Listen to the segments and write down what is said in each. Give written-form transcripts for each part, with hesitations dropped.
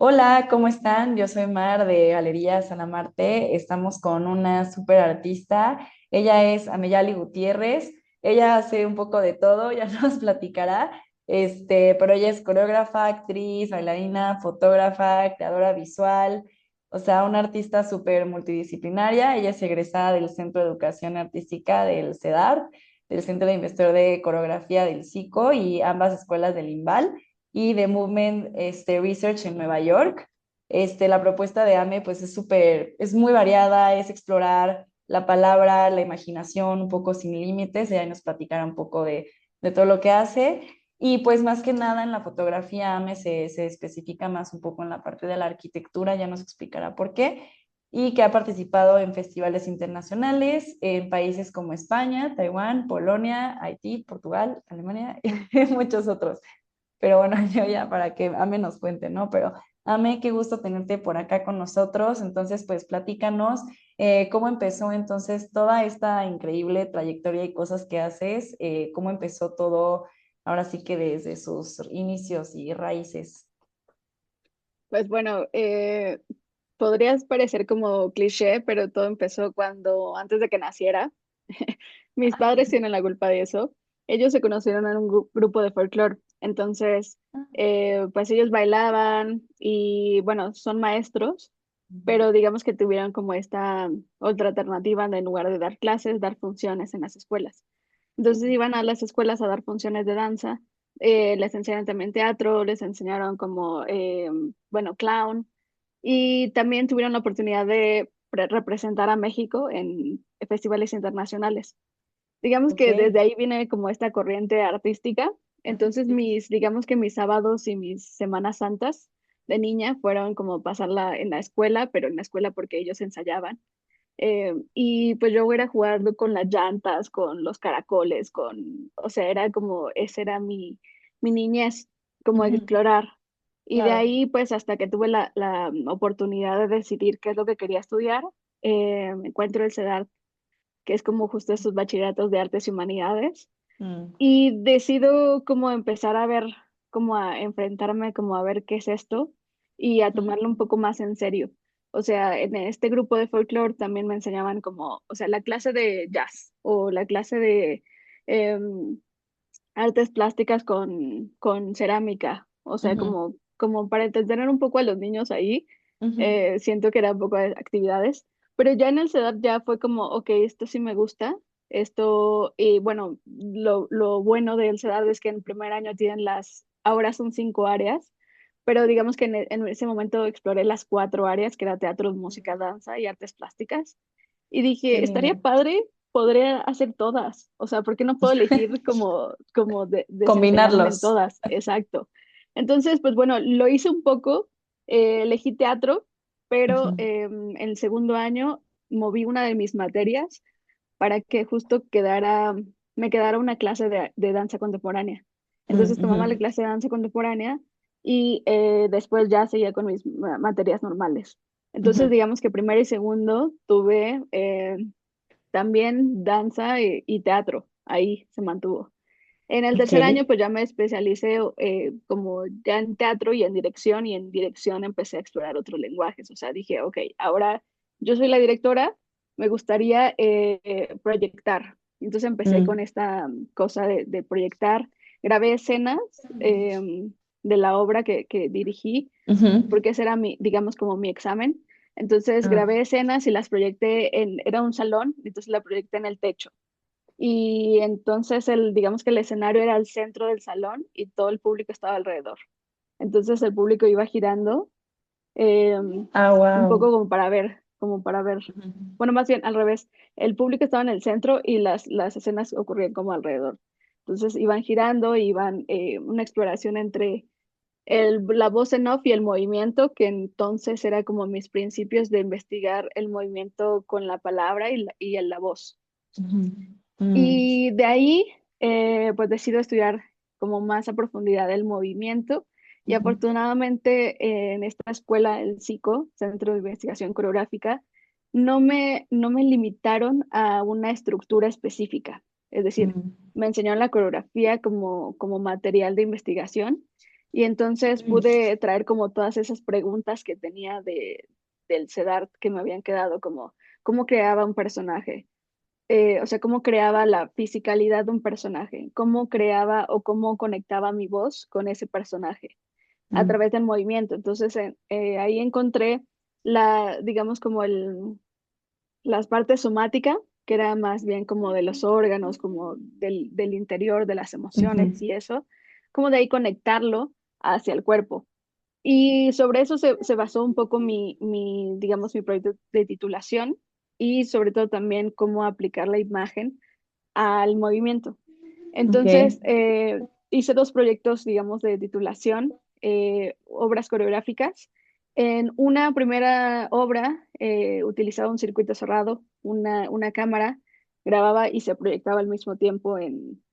Hola, ¿cómo están? Yo soy Mar de Galería Sanamarte. Estamos con una súper artista. Ella es Ameyali Gutiérrez. Ella hace un poco de todo, ya nos platicará. Pero ella es coreógrafa, actriz, bailarina, fotógrafa, creadora visual, o sea, una artista súper multidisciplinaria. Ella es egresada del Centro de Educación Artística del CEDAR, del Centro de Investigador de Coreografía del SICO y ambas escuelas del IMBAL y de Movement Research en Nueva York. La propuesta de AME pues es súper, es muy variada, es explorar la palabra, la imaginación, un poco sin límites, ella nos platicará un poco de todo lo que hace. Y pues más que nada en la fotografía AME se especifica más un poco en la parte de la arquitectura, ya nos explicará por qué, y que ha participado en festivales internacionales en países como España, Taiwán, Polonia, Haití, Portugal, Alemania y muchos otros. Pero bueno, yo ya para que Ame nos cuente, ¿no? Pero Ame, qué gusto tenerte por acá con nosotros. Entonces, pues platícanos cómo empezó entonces toda esta increíble trayectoria y cosas que haces, cómo empezó todo, ahora sí que desde sus inicios y raíces. Pues bueno, podrías parecer como cliché, pero todo empezó cuando, antes de que naciera, mis padres tienen la culpa de eso. Ellos se conocieron en un grupo de folclore, entonces, pues ellos bailaban y bueno, son maestros, pero digamos que tuvieron como esta otra alternativa de en lugar de dar clases, dar funciones en las escuelas. Entonces iban a las escuelas a dar funciones de danza, les enseñaron también teatro, les enseñaron como, bueno, clown, y también tuvieron la oportunidad de representar a México en festivales internacionales. Digamos Ok. que desde ahí viene como esta corriente artística. Entonces digamos que mis sábados y mis semanas santas de niña fueron como pasarla en la escuela, pero en la escuela porque ellos ensayaban. Y pues yo era jugando con las llantas, con los caracoles, o sea, era como, esa era mi niñez, como Ujú, explorar. Y de claro. ahí, pues hasta que tuve la oportunidad de decidir qué es lo que quería estudiar, me encuentro el CEDAR, que es como justo estos bachilleratos de artes y humanidades, Mm, y decido como empezar a ver, como a enfrentarme, como a ver qué es esto y a ujú, tomarlo un poco más en serio. O sea, en este grupo de folclore también me enseñaban como, o sea, la clase de jazz o la clase de em, artes plásticas con cerámica. O sea, ujú, como para entretener un poco a los niños ahí, ujú, siento que era un poco de actividades. Pero ya en el CEDAP ya fue como, ok, esto sí me gusta. Esto, y bueno, lo bueno del CEDAP es que en primer año tienen ahora son 5 áreas, pero digamos que en ese momento exploré las 4 áreas, que era teatro, música, danza y artes plásticas. Y qué dije, estaría lindo. padre, podría hacer todas. O sea, ¿por qué no puedo elegir como desempeñarme en Combinarlos. todas? Exacto. Entonces, pues bueno, lo hice un poco, elegí teatro, pero Ujú, en el segundo año moví una de mis materias para que justo me quedara una clase de danza contemporánea. mm, Entonces ujú, tomaba la clase de danza contemporánea y después ya seguía con mis materias normales. Entonces, ujú. digamos que primero y segundo tuve también danza y teatro, ahí se mantuvo. En el Ok. tercer año, pues ya me especialicé como ya en teatro y en dirección empecé a explorar otros lenguajes. O sea, dije, ok, ahora yo soy la directora, me gustaría proyectar. Entonces empecé con Mm, esta cosa de proyectar. Grabé escenas de la obra que dirigí ujú. porque ese era digamos, como mi examen. Entonces Ah, grabé escenas y las proyecté era un salón, entonces la proyecté en el techo. Y entonces digamos que el escenario era el centro del salón y todo el público estaba alrededor. Entonces el público iba girando un poco wow. como para ver. Bueno, más bien al revés. El público estaba en el centro y las escenas ocurrían como alrededor. Entonces iban girando, iban una exploración entre la voz en off y el movimiento, que entonces era como mis principios de investigar el movimiento con la palabra y en la voz. Y de ahí, pues decido estudiar como más a profundidad el movimiento. Y afortunadamente en esta escuela, el SICO, Centro de Investigación Coreográfica, no me limitaron a una estructura específica. Es decir, me enseñaron la coreografía como material de investigación Y entonces Mm, pude traer como todas esas preguntas que tenía del CEDART que me habían quedado, como cómo creaba un personaje, o sea, cómo creaba la fisicalidad de un personaje, cómo creaba o cómo conectaba mi voz con ese personaje a mm, través del movimiento. Entonces ahí encontré digamos como las partes somáticas, que era más bien como de los órganos, como del interior, de las emociones ujú. y eso, como de ahí conectarlo hacia el cuerpo. Y sobre eso se basó un poco digamos, mi proyecto de titulación y sobre todo también cómo aplicar la imagen al movimiento. Ok, Entonces, hice dos proyectos, digamos, de titulación, obras coreográficas. En una primera obra utilizaba un circuito cerrado, una cámara, grababa y se proyectaba al mismo tiempo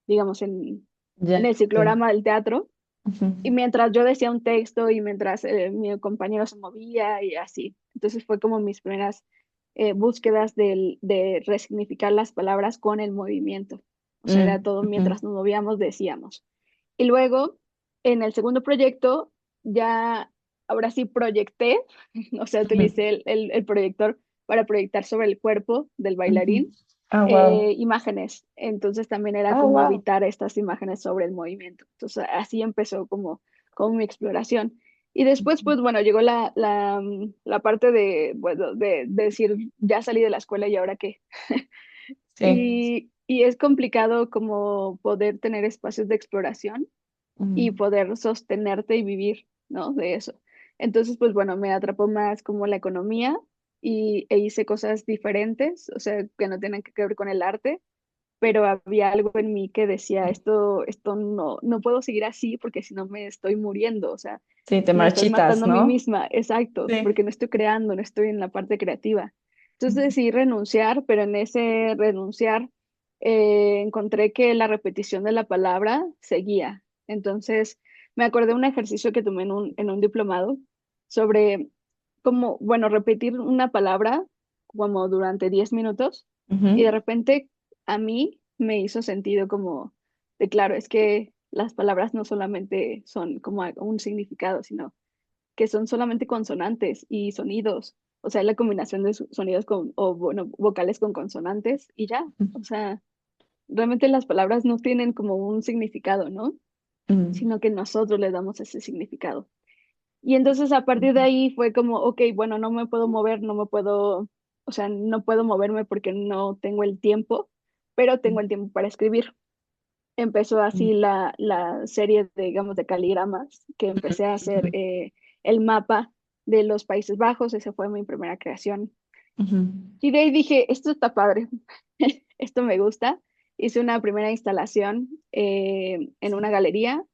digamos, en ya, el ok. ciclorama del teatro. Ujú. Y mientras yo decía un texto y mientras mi compañero se movía y así. Entonces fue como mis primeras búsquedas de resignificar las palabras con el movimiento. O sea, era Mm, todo ujú. mientras nos movíamos, decíamos. Y luego, en el segundo proyecto, ya, ahora sí proyecté, o sea, Ujú, utilicé el proyector para proyectar sobre el cuerpo del ujú. bailarín Ah, wow. imágenes. Entonces también era Ah, como wow. habitar estas imágenes sobre el movimiento. Entonces así empezó como mi exploración. Y después, pues bueno, llegó la parte bueno, de decir, ya salí de la escuela y ahora qué. Sí. Y es complicado como poder tener espacios de exploración y Mm, poder sostenerte y vivir, ¿no? De eso. Entonces, pues bueno, me atrapó más como la economía e hice cosas diferentes, o sea, que no tienen que ver con el arte, pero había algo en mí que decía, esto no puedo seguir así porque si no me estoy muriendo, o sea, sí, te me estoy marchitas, matando a mí ¿no? misma, exacto, Sí. porque no estoy creando, no estoy en la parte creativa. Entonces decidí renunciar, pero en ese renunciar encontré que la repetición de la palabra seguía. Entonces me acordé de un ejercicio que tomé en un diplomado sobre cómo, bueno, repetir una palabra como durante 10 minutos y de Ujú, repente a mí me hizo sentido como de claro, es que las palabras no solamente son como un significado, sino que son solamente consonantes y sonidos. O sea, la combinación de sonidos o bueno, vocales con consonantes y ya. O sea, realmente las palabras no tienen como un significado, ¿no? ujú, Sino que nosotros le damos ese significado. Y entonces a partir de ujú, ahí fue como, ok, bueno, no me puedo mover, no me puedo, o sea, no puedo moverme porque no tengo el tiempo, pero tengo el tiempo para escribir. Empezó ujú, así la serie, digamos, de caligramas, que empecé a hacer ujú, el mapa de los Países Bajos, esa fue mi primera creación. ujú. Y de ahí dije, esto está padre, esto me gusta. Hice una primera instalación en una galería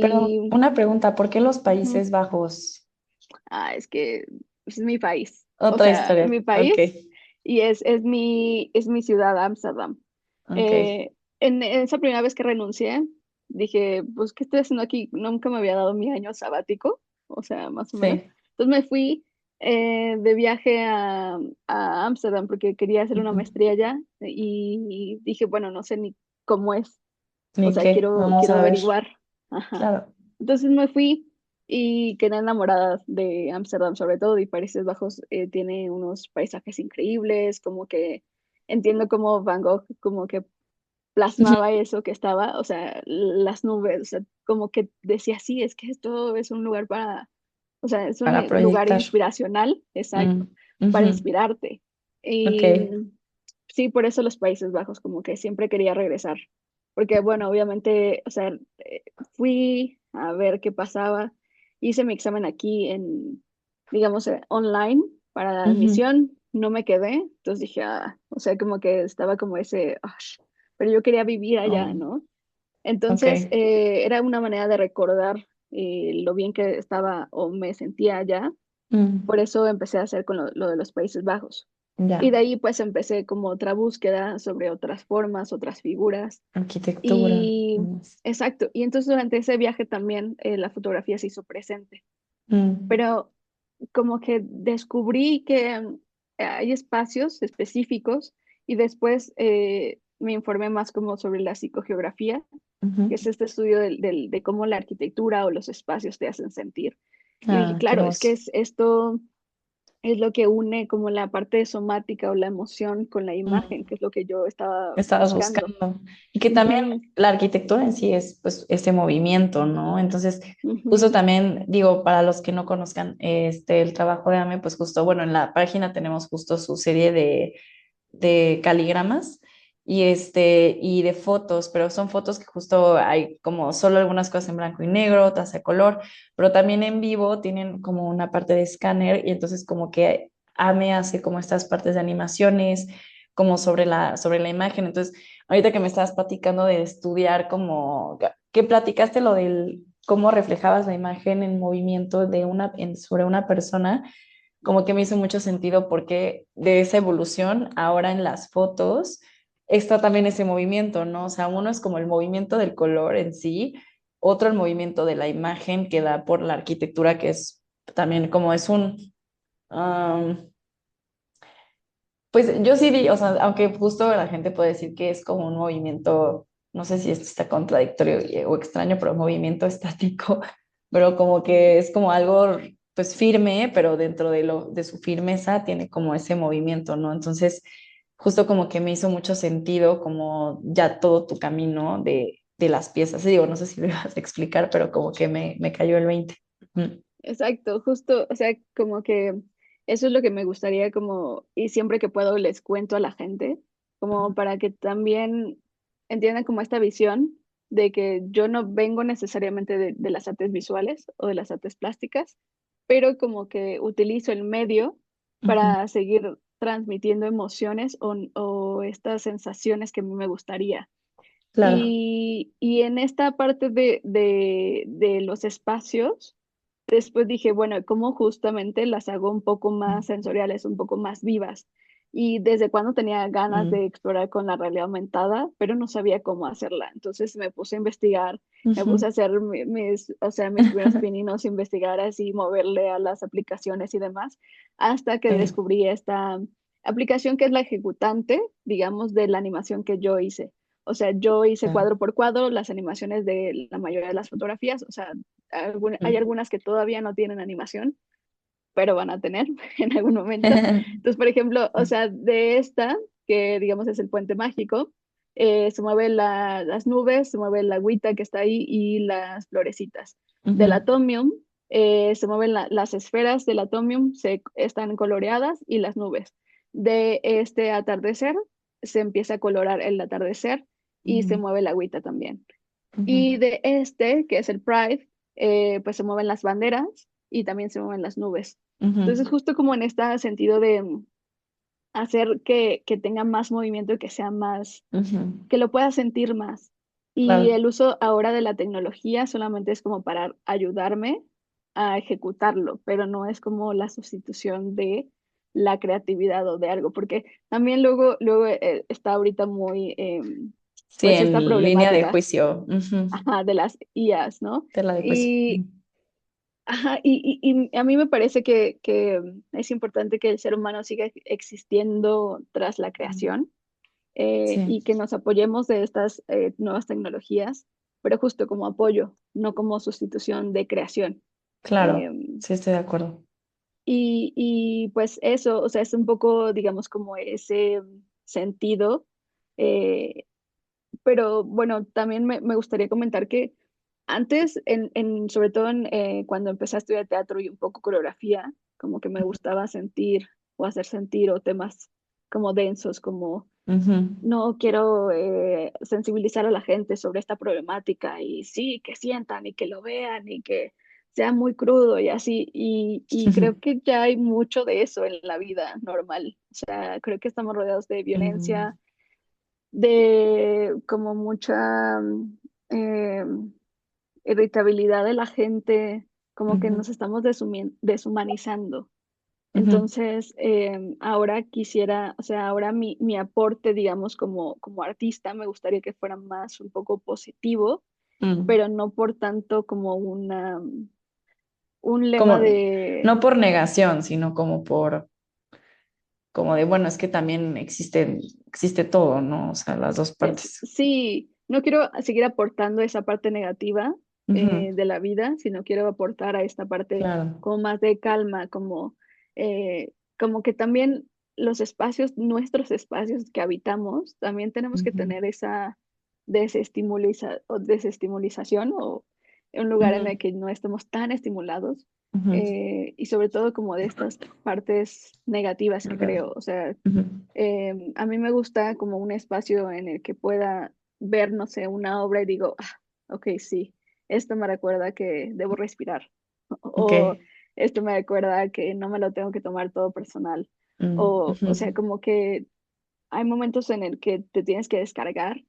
Perdón, y una pregunta, ¿por qué los ujú, Países Bajos? es que es mi país, o Otra sea, es historia. mi Ok, país y es mi ciudad, Ámsterdam. ok, Eh, en esa primera vez que renuncié, dije, pues, ¿qué estoy haciendo aquí? Nunca me había dado mi año sabático, o sea, más o menos. sí. Entonces me fui de viaje a Ámsterdam porque quería hacer una Ujú. maestría allá y dije, bueno, no sé ni cómo es, o ¿Ni sea, qué? quiero, Vamos quiero a ver. averiguar. Ajá. Claro. Entonces me fui y quedé enamorada de Ámsterdam sobre todo y Países Bajos tiene unos paisajes increíbles, como que entiendo cómo Van Gogh como que Ujú. plasmaba eso que estaba, o sea, las nubes, o sea, como que decía, sí, es que esto es un lugar o sea, es un Para lugar proyectar. inspiracional, exacto, Mm, para ujú. inspirarte. Ok. Y sí, por eso los Países Bajos, como que siempre quería regresar, porque bueno, obviamente, o sea, fui a ver qué pasaba, hice mi examen aquí digamos, online para la Ujú. admisión, no me quedé, entonces dije, o sea, como que estaba como ese, pero yo quería vivir allá, Oh, ¿no? ok. Entonces, era una manera de recordar lo bien que estaba o me sentía allá, por Mm, eso empecé a hacer con lo de los Países Bajos. Y ya. de ahí pues empecé como otra búsqueda sobre otras formas, otras figuras. Arquitectura. Y Mm, exacto, y entonces durante ese viaje también la fotografía se hizo presente, mm, pero como que descubrí que hay espacios específicos y después me informé más como sobre la psicogeografía, Ujú. que es este estudio de cómo la arquitectura o los espacios te hacen sentir. Y dije, Ah, qué claro, es que hermoso. esto es lo que une como la parte somática o la emoción con la imagen, Mm. que es lo que yo estaba Estabas buscando. buscando. Y que también Ujú, la arquitectura en sí es pues ese movimiento, ¿no? Entonces, justo ujú, también digo, para los que no conozcan el trabajo de AME, pues justo, bueno, en la página tenemos justo su serie de caligramas y de fotos, pero son fotos que justo hay como solo algunas cosas en blanco y negro, otras de color, pero también en vivo tienen como una parte de escáner y entonces como que AME hace como estas partes de animaciones, como sobre la imagen. Entonces, ahorita que me estabas platicando de estudiar como, que platicaste lo del cómo reflejabas la imagen en movimiento sobre una persona, como que me hizo mucho sentido porque de esa evolución ahora en las fotos está también ese movimiento, ¿no? O sea, uno es como el movimiento del color en sí, otro el movimiento de la imagen que da por la arquitectura, que es también como es um, pues yo sí vi, o sea, aunque justo la gente puede decir que es como un movimiento, no sé si esto está contradictorio o extraño, pero movimiento estático, pero como que es como algo pues firme, pero dentro de su firmeza tiene como ese movimiento, ¿no? Entonces, justo como que me hizo mucho sentido como ya todo tu camino de las piezas. Y digo, no sé si lo ibas a explicar, pero como que me cayó el 20. Ujú. exacto, justo, o sea, como que eso es lo que me gustaría como, y siempre que puedo les cuento a la gente, como para que también entiendan como esta visión de que yo no vengo necesariamente de las artes visuales o de las artes plásticas, pero como que utilizo el medio Ujú. para seguir transmitiendo emociones o estas sensaciones que a mí me gustaría. Claro. Y en esta parte de los espacios, después dije, bueno, ¿cómo justamente las hago un poco más sensoriales, un poco más vivas? Y desde cuando tenía ganas Mm. de explorar con la realidad aumentada, pero no sabía cómo hacerla. Entonces me puse a investigar, me puse a Ujú. hacer o sea, mis primeros pininos, investigar así, moverle a las aplicaciones y demás, hasta que Sí. descubrí esta aplicación que es la ejecutante, digamos, de la animación que yo hice. O sea, yo hice Ya. cuadro por cuadro las animaciones de la mayoría de las fotografías. O sea, hay Mm. algunas que todavía no tienen animación, pero van a tener en algún momento. Entonces, por ejemplo, o sea, de esta, que digamos es el puente mágico, se mueven las nubes, se mueve la agüita que está ahí y las florecitas. Del Ujú. atomium, se mueven las esferas del atomium, están coloreadas y las nubes. De este atardecer, se empieza a colorar el atardecer y se Ujú. mueve la agüita también. Ujú. Y de este, que es el Pride, pues se mueven las banderas y también se mueven las nubes. Entonces, Ujú. justo como en este sentido de hacer que tenga más movimiento y que sea más, Ujú. que lo pueda sentir más. Y Claro. el uso ahora de la tecnología solamente es como para ayudarme a ejecutarlo, pero no es como la sustitución de la creatividad o de algo, porque también luego está ahorita muy, Sí, pues esta en línea de problemática. juicio. Ujú. Ajá, de las IAs, ¿no? Tela de juicio. Y, ajá, y a mí me parece que es importante que el ser humano siga existiendo tras la Ujú. creación, Sí, y que nos apoyemos de estas nuevas tecnologías, pero justo como apoyo, no como sustitución de creación. claro. Eh, Sí, estoy de acuerdo. y pues eso, o sea, es un poco, digamos, como ese sentido. eh, pero bueno, también me gustaría comentar que antes, sobre todo cuando empecé a estudiar teatro y un poco coreografía, como que me gustaba sentir o hacer sentir o temas como densos, como Ujú. no quiero sensibilizar a la gente sobre esta problemática y sí, que sientan y que lo vean y que sea muy crudo y así. Y creo que ya hay mucho de eso en la vida normal. O sea, creo que estamos rodeados de Mm. violencia, de como mucha eh, irritabilidad de la gente, como que Ujú. nos estamos deshumanizando. Ujú. Entonces, ahora quisiera, o sea, ahora mi aporte, digamos, como artista, me gustaría que fuera más un poco positivo, Mm. pero no por tanto como un lema Como, de, no por negación, sino como por, como de, bueno, es que también existe todo, ¿no? O sea, las dos partes. Sí, no quiero seguir aportando esa parte negativa Ujú, de la vida, sino quiero aportar a esta parte claro. como más de calma, como que también los espacios, nuestros espacios que habitamos, también tenemos que Ujú, tener esa desestimulización o un lugar en el ujú, que no estemos tan estimulados ujú, y sobre todo como de estas partes negativas que ¿verdad? creo, o sea Ujú, a mí me gusta como un espacio en el que pueda ver, no sé, una obra y digo, ok, sí, esto me recuerda que debo respirar, ok. o esto me recuerda que no me lo tengo que tomar todo personal, o sea, Ujú, como que hay momentos en el que te tienes que descargar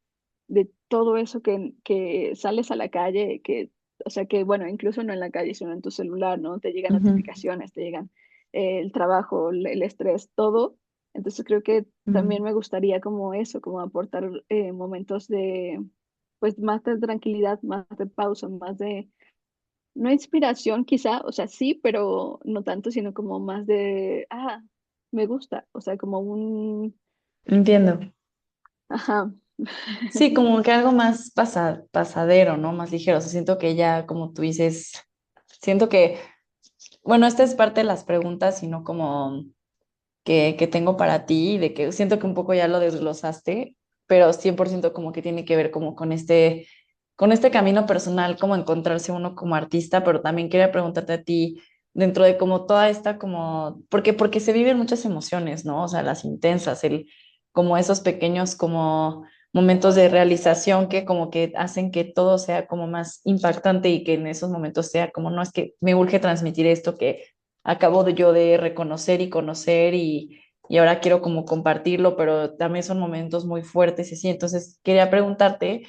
de todo eso que sales a la calle, o sea, que bueno, incluso no en la calle, sino en tu celular, ¿no? Te llegan ujú, notificaciones, te llegan el trabajo, el estrés, todo. Entonces creo que también me gustaría como eso, como aportar momentos de, pues más de tranquilidad, más de pausa, más de, no inspiración quizá, o sea, sí, pero no tanto, sino como más de, me gusta, o sea, como un, entiendo. ajá. Sí, como que algo más pasadero, ¿no? Más ligero. O sea, siento que ya, como tú dices, siento que, bueno, esta es parte de las preguntas, sino como que tengo para ti, de que siento que un poco ya lo desglosaste, pero 100% como que tiene que ver como con este camino personal, como encontrarse uno como artista, pero también quería preguntarte a ti, dentro de como toda esta como, porque se viven muchas emociones, ¿no? O sea, las intensas, como esos pequeños como momentos de realización que como que hacen que todo sea como más impactante y que en esos momentos sea como, no, es que me urge transmitir esto que acabo de yo de reconocer y conocer y ahora quiero como compartirlo, pero también son momentos muy fuertes y así. Entonces, quería preguntarte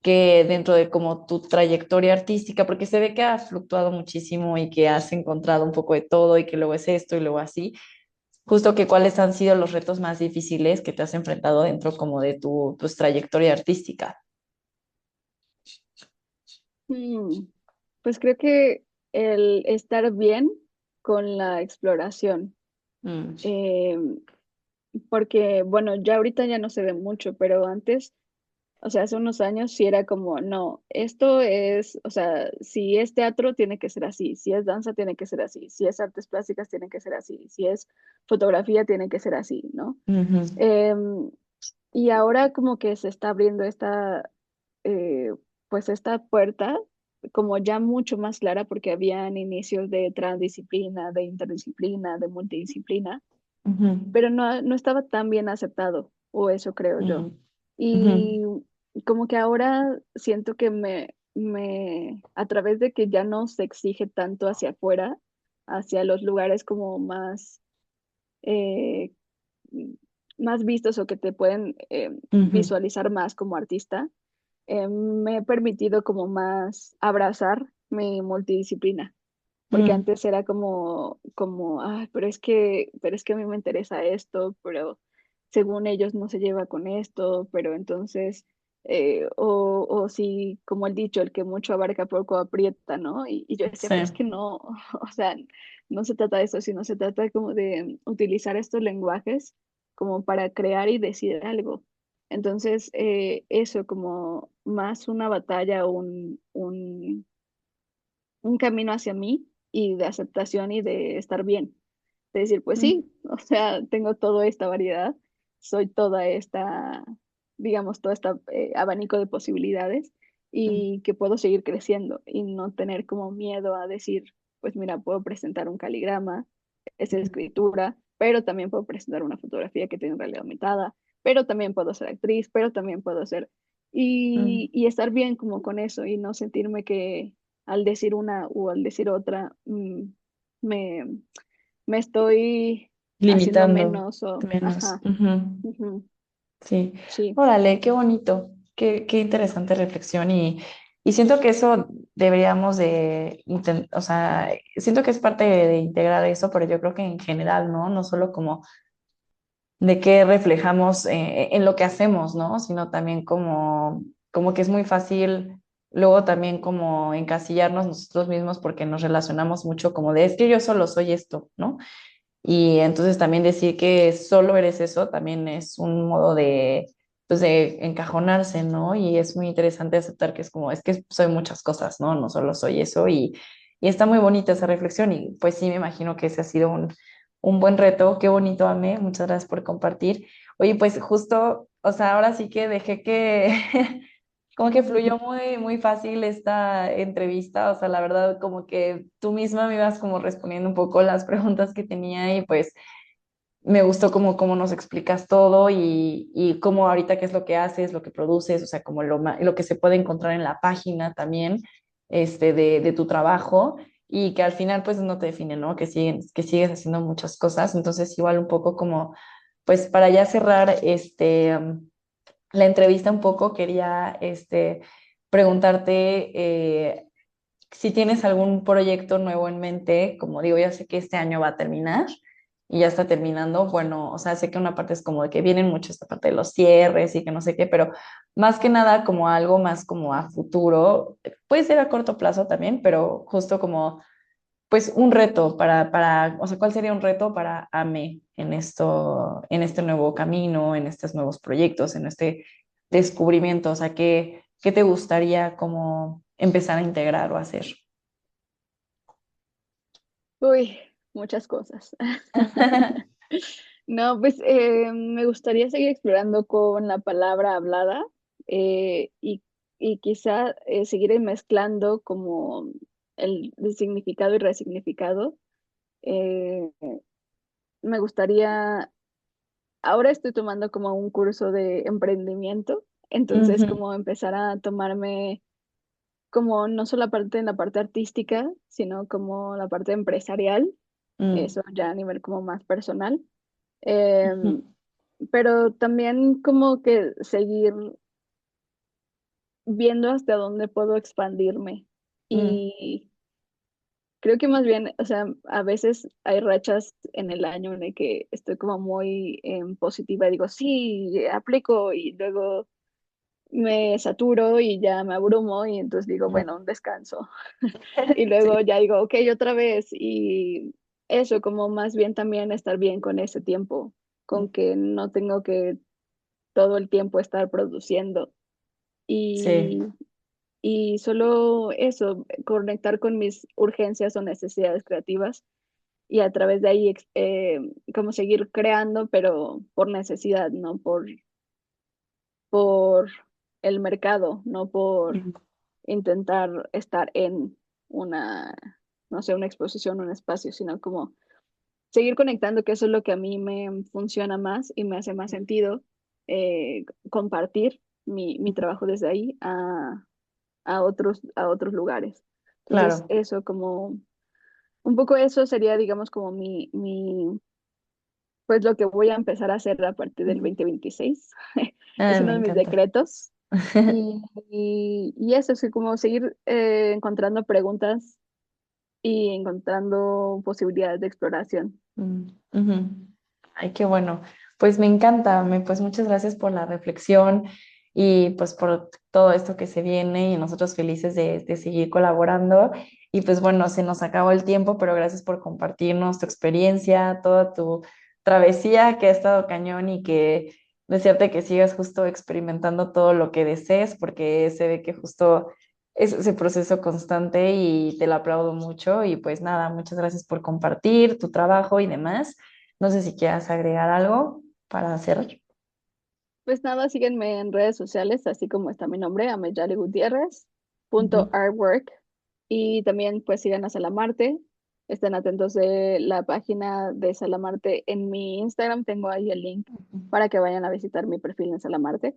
que dentro de como tu trayectoria artística, porque se ve que ha fluctuado muchísimo y que has encontrado un poco de todo y que luego es esto y luego así, justo que cuáles han sido los retos más difíciles que te has enfrentado dentro como de tu trayectoria artística. Mm, Pues creo que el estar bien con la exploración, Mm, eh, porque bueno, ya ahorita ya no se ve mucho, pero antes, o sea, hace unos años sí era como, no, esto es, o sea, si es teatro tiene que ser así, si es danza tiene que ser así, si es artes plásticas tiene que ser así, si es fotografía tiene que ser así, ¿no? ujú, Em, y ahora como que se está abriendo eh, pues esta puerta como ya mucho más clara porque habían inicios de transdisciplina, de interdisciplina, de multidisciplina, ujú, pero no estaba tan bien aceptado, o eso creo yo. ujú, Y como que ahora siento que a través de que ya no se exige tanto hacia afuera, hacia los lugares como eh, más vistos o que te pueden ujú, visualizar más como artista, me he permitido como más abrazar mi multidisciplina, porque ujú, antes era pero es que a mí me interesa esto, pero según ellos no se lleva con esto, pero entonces, o si, como el dicho, el que mucho abarca poco aprieta, ¿no? Y yo decía, sí, pero es que no, o sea, no se trata de eso, sino se trata como de utilizar estos lenguajes como para crear y decir algo. Entonces, eso como más una batalla, un camino hacia mí y de aceptación y de estar bien. De decir, pues mm, sí, o sea, tengo toda esta variedad, soy toda esta, digamos, todo este abanico de posibilidades mm, y que puedo seguir creciendo y no tener como miedo a decir, pues mira, puedo presentar un caligrama, es escritura, pero también puedo presentar una fotografía que tiene realidad aumentada, pero también puedo ser actriz, pero también puedo ser, mm, y estar bien como con eso y no sentirme que al decir una o al decir otra, me, me estoy haciendo limitando menos o, menos. ajá, Ujú. ujú, Sí, sí, órale, qué bonito, qué interesante reflexión y siento que eso deberíamos de, o sea, siento que es parte de integrar eso, pero yo creo que en general, ¿no? No solo como de qué reflejamos en lo que hacemos, ¿no? Sino también como que es muy fácil luego también como encasillarnos nosotros mismos porque nos relacionamos mucho como de, es que yo solo soy esto, ¿no? Y entonces también decir que solo eres eso también es un modo de, pues de encajonarse, ¿no? Y es muy interesante aceptar que es como, es que soy muchas cosas, ¿no? No solo soy eso. Y está muy bonita esa reflexión y pues sí, me imagino que ese ha sido un buen reto. Qué bonito, Ame. Muchas gracias por compartir. Oye, pues justo, o sea, ahora sí que dejé que, como que fluyó muy, muy fácil esta entrevista, o sea, la verdad, como que tú misma me ibas como respondiendo un poco las preguntas que tenía y pues me gustó como cómo nos explicas todo y cómo ahorita qué es lo que haces, lo que produces, o sea, como lo que se puede encontrar en la página también, de tu trabajo y que al final pues no te define, ¿no? Que sigues haciendo muchas cosas, entonces igual un poco como, pues para ya cerrar, la entrevista un poco, quería preguntarte si tienes algún proyecto nuevo en mente, como digo, ya sé que este año va a terminar y ya está terminando, bueno, o sea, sé que una parte es como de que vienen mucho esta parte de los cierres y que no sé qué, pero más que nada como algo más como a futuro, puede ser a corto plazo también, pero justo como pues un reto o sea, ¿cuál sería un reto para AME en esto, en este nuevo camino, en estos nuevos proyectos, en este descubrimiento? O sea, ¿qué te gustaría como empezar a integrar o hacer? Uy, muchas cosas. No, pues me gustaría seguir explorando con la palabra hablada y quizá seguir mezclando como el significado y resignificado. Eh, Me gustaría, ahora estoy tomando como un curso de emprendimiento, entonces Ujú, como empezar a tomarme como no solo la parte en la parte artística, sino como la parte empresarial, mm, eso ya a nivel como más personal. ujú, Em, pero también como que seguir viendo hasta dónde puedo expandirme. mm, Y creo que más bien, o sea, a veces hay rachas en el año en el que estoy como muy positiva y digo, sí, aplico y luego me saturo y ya me abrumo y entonces digo, mm. bueno, un descanso. Y Sí, luego ya digo, ok, otra vez. Y eso, como más bien también estar bien con ese tiempo, con que no tengo que todo el tiempo estar produciendo sí, y, y solo eso, conectar con mis urgencias o necesidades creativas y a través de ahí como seguir creando, pero por necesidad, no por el mercado, no por mm, intentar estar en una, no sé, una exposición, un espacio, sino como seguir conectando, que eso es lo que a mí me funciona más y me hace más sentido compartir mi trabajo desde ahí a otros lugares. Entonces, claro. eso como, un poco eso sería, digamos, como pues lo que voy a empezar a hacer a partir del Ujú. 2026. Es Ay, me uno de mis encanta. decretos. Y eso, es como seguir encontrando preguntas y encontrando posibilidades de exploración. Mm, ujú. Ay, qué bueno. Pues me encanta, pues muchas gracias por la reflexión y pues por todo esto que se viene y nosotros felices de seguir colaborando. Y pues bueno, se nos acabó el tiempo, pero gracias por compartirnos tu experiencia, toda tu travesía que ha estado cañón y que desearte que sigas justo experimentando todo lo que desees, porque se ve que justo es ese proceso constante y te lo aplaudo mucho. Y pues nada, muchas gracias por compartir tu trabajo y demás. No sé si quieras agregar algo para cerrar. Pues nada, síguenme en redes sociales, así como está mi nombre, Ameyali Gutiérrez, Ujú. .artwork. Y también pues sigan a Salamarte. Estén atentos de la página de Salamarte en mi Instagram. Tengo ahí el link para que vayan a visitar mi perfil en Salamarte.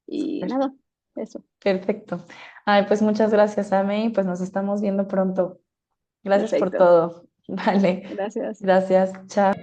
Y Súper. nada, eso. Perfecto. Ay, pues muchas gracias, Ame, y pues nos estamos viendo pronto. Gracias por Perfecto. todo. Vale. Gracias. Gracias. Chao.